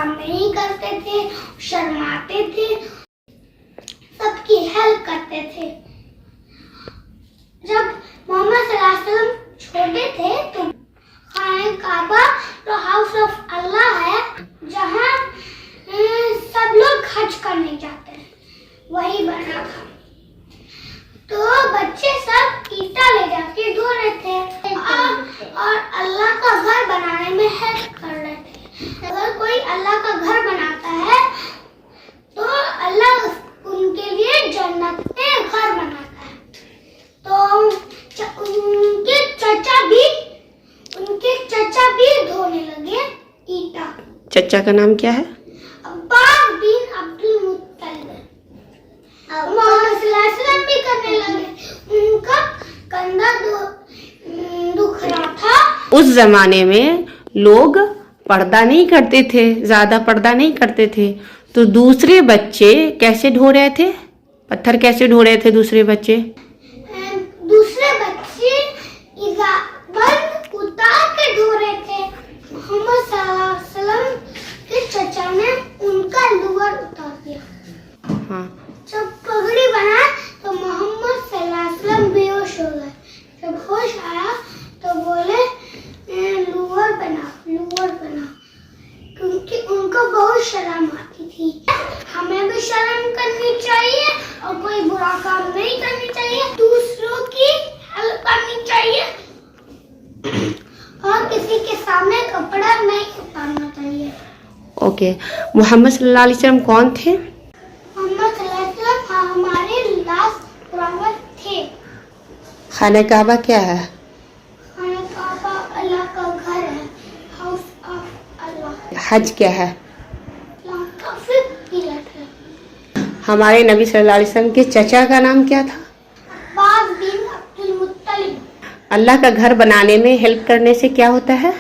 काम नहीं करते थे, शर्माते थे, सबकी हेल्प करते थे। जब मोहम्मद सल्लल्लाहु अलैहि वसल्लम छोटे थे तो खाने काबा तो हाउस ऑफ अल्लाह है, जहाँ सब लोग हज करने जाते हैं, वही बना था। तो बच्चे सब ईटा ले जाके धो रहे थे और अल्लाह का घर बनाने में हेल्प कर रहे थे। अगर कोई अल्लाह का घर बनाता है तो अल्लाह उनके लिए जन्नत में घर बनाता है। तो उनके चचा भी धोने लगे ईटा। चचा का नाम क्या है? अब्बास बिन अब्दुल मुत्तलिब। मोहम्मद सल्लल्लाहु अलैहि वसल्लम भी करने लगे। उनका कंधा दुख रहा था। उस जमाने में लोग पर्दा नहीं करते थे, ज्यादा पर्दा नहीं करते थे, तो दूसरे बच्चे कैसे ढो रहे थे? पत्थर कैसे ढो रहे थे दूसरे बच्चे? दूसरे बच्चे बंद उतार के ढो रहे थे। मोहम्मद सल्लल्लाहु अलैहि वसल्लम के चचा ने उनका लोअर उतार दिया। हाँ। जब पगड़ी बना तो मोहम्मद सल्लल्लाहु अलैहि वसल्लम बेहोश हो गए। जब होश आया तो बोले लोअर बना, क्योंकि उनको बहुत शर्म आती थी। हमें भी शर्म करनी चाहिए और कोई बुरा काम नहीं करनी चाहिए, दूसरों की हेल्प करनी चाहिए और किसी के सामने कपड़ा नहीं उतारना चाहिए। ओके, मोहम्मद सल्लल्लाहु अलैहि वसल्लम कौन थे? मोहम्मद सल्लल्लाहु अलैहि वसल्लम हमारे लास्ट प्रॉफेट थे। खाना काबा क्या है? खाना काबा अल्लाह का घर है, हाउस ऑफ अल्लाह। हज क्या है? अल्लाह का फिफ्थ पिलर है। हमारे नबी सल्लल्लाहु अलैहि वसल्लम के चचा का नाम क्या था? अब्बास बिन अब्दुल मुत्तलिब। अल्लाह का घर बनाने में हेल्प करने से क्या होता है?